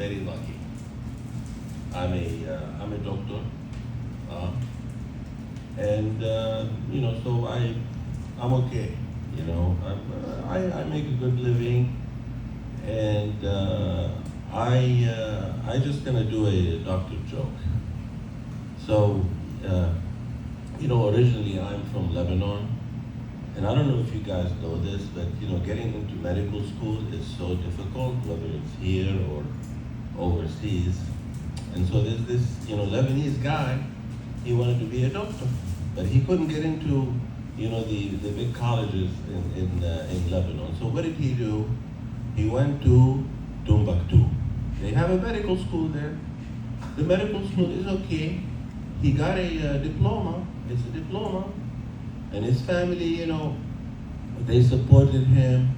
very lucky. I'm a doctor, uh, and so I'm okay. I make a good living, and I just gonna do a doctor joke. So, uh, originally I'm from Lebanon, and I don't know if you guys know this, but getting into medical school is so difficult, whether it's here or overseas. And so there's this, Lebanese guy. He wanted to be a doctor, but he couldn't get into, the big colleges in Lebanon. So what did he do? He went to Timbuktu. They have a medical school there. The medical school is okay. He got a diploma. It's a diploma, and his family, they supported him,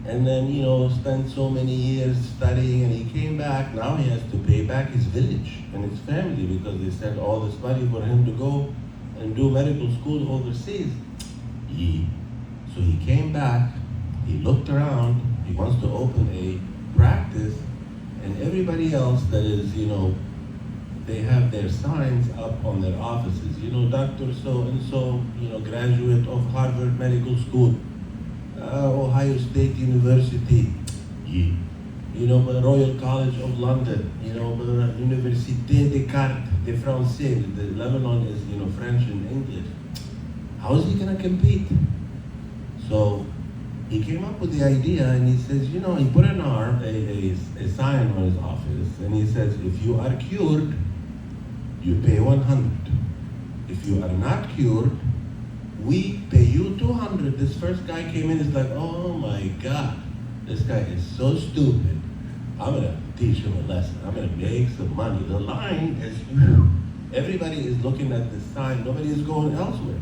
and then spent so many years studying, and he came back. Now he has to pay back his village and his family because they sent all this money for him to go and do medical school overseas. So he came back. He looked around. He wants to open a practice, and everybody else that is, they have their signs up on their offices. Dr. So and so, graduate of Harvard Medical School, Ohio State University, Royal College of London, Université Descartes de Français. The Lebanon is, French and English. How is he gonna compete? So he came up with the idea, and he says, he put an arm, a sign on his office, and he says, if you are cured, you pay 100. If you are not cured, we pay you 200. This first guy came in, is like, oh my God, this guy is so stupid. I'm gonna teach him a lesson. I'm gonna make some money. The line is, everybody is looking at this sign. Nobody is going elsewhere.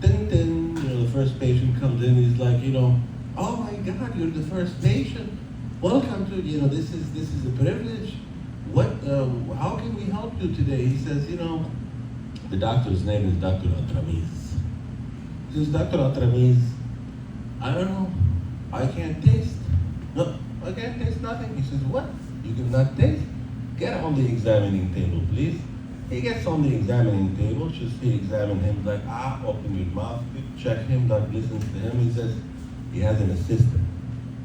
Then, the first patient comes in. He's like, oh my God, you're the first patient. Welcome to, this is a privilege. How can we help you today? He says, the doctor's name is Dr. Atramiz. He says, Dr. Atramiz, I don't know. I can't taste. No, I can't taste nothing. He says, what? You cannot taste? Get on the examining table, please. He gets on the examining table. Just he examines him, like, open your mouth, check him, like, listens to him. He says, he has an assistant.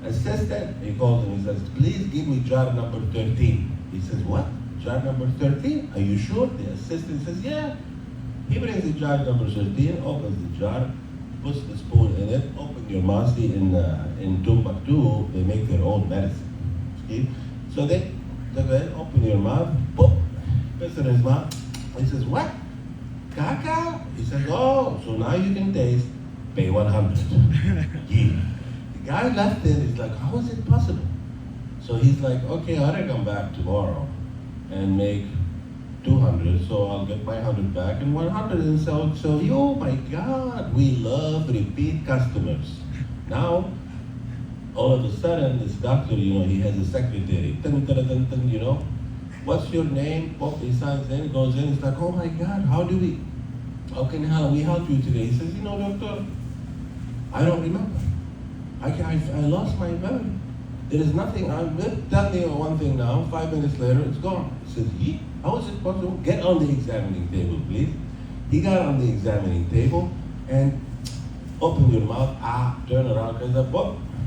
Assistant, he calls him, he says, please give me jar number 13. He says, what? Jar number 13? Are you sure? The assistant says, yeah. He brings the jar number 13, opens the jar, puts the spoon in it, open your mouth. See, in Timbuktu, they make their own medicine. Okay? So they open your mouth, boop, puts it in his mouth. He says, what? Caca? He says, oh, so now you can taste, pay 100. Yeah. The guy left it, he's like, how is it possible? So he's like, okay, I gotta come back tomorrow and make 200, so I'll get my 100 back and 100. And so oh my God, we love repeat customers. Now, all of a sudden, this doctor, he has a secretary. Dun, dun, dun, dun, what's your name? Pop, he signs in, goes in. It's like, oh my God, how can we help you today? He says, doctor, I don't remember. I lost my memory. There is nothing. Tell me one thing now. 5 minutes later, it's gone. He says, how is it possible? Get on the examining table, please. He got on the examining table and open your mouth. Turn around.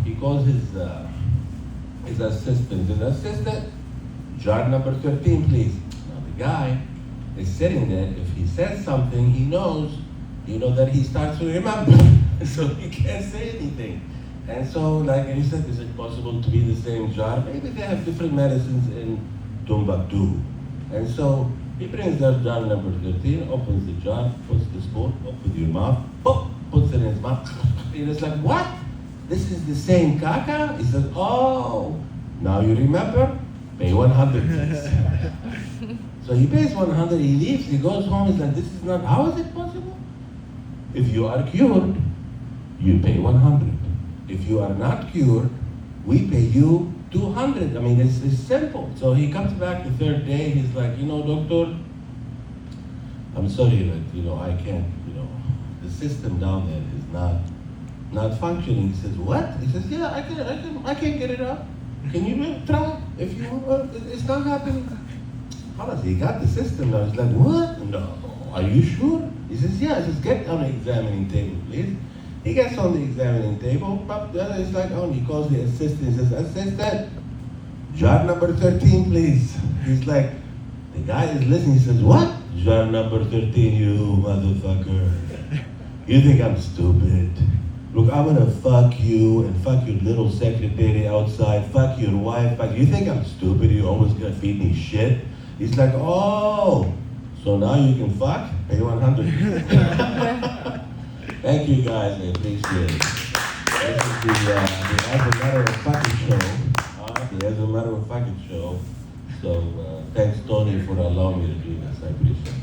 He calls his assistant. His assistant, jar number 13, please. Now the guy is sitting there. If he says something, he knows, that he starts to remember. So he can't say anything. And so, and he said, is it possible to be the same jar? Maybe they have different medicines in Timbuktu. And so he brings that jar number 13, opens the jar, puts the spoon, opens your mouth, boop, puts it in his mouth. And it's like, what? This is the same caca? He says, oh, now you remember? Pay 100. So he pays 100, he leaves, he goes home, he's like, this is not, how is it possible? If you are cured, you pay 100. If you are not cured, we pay you 200. I mean, it's simple. So he comes back the third day, he's like, doctor, I'm sorry, but, I can't, the system down there is not functioning. He says, what? He says, yeah, I can get it up. Can you try? If you want, it's not happening. Honestly, he got the system now. He's like, what? No. Are you sure? He says, yeah. He says, get on the examining table, please. He gets on the examining table. It's like, oh, he calls the assistant. He says, assistant, jar number 13, please. He's like, the guy is listening. He says, what? Jar number 13, you motherfucker. You think I'm stupid? Look, I'm gonna fuck you and fuck your little secretary outside, fuck your wife, you think I'm stupid? You always gonna feed me shit? He's like, oh, so now you can fuck? Pay 100. Thank you guys, I appreciate it. This is the As a Matter of Fucking show. The As a Matter of Fucking show. So thanks Tony for allowing me to do this, I appreciate it.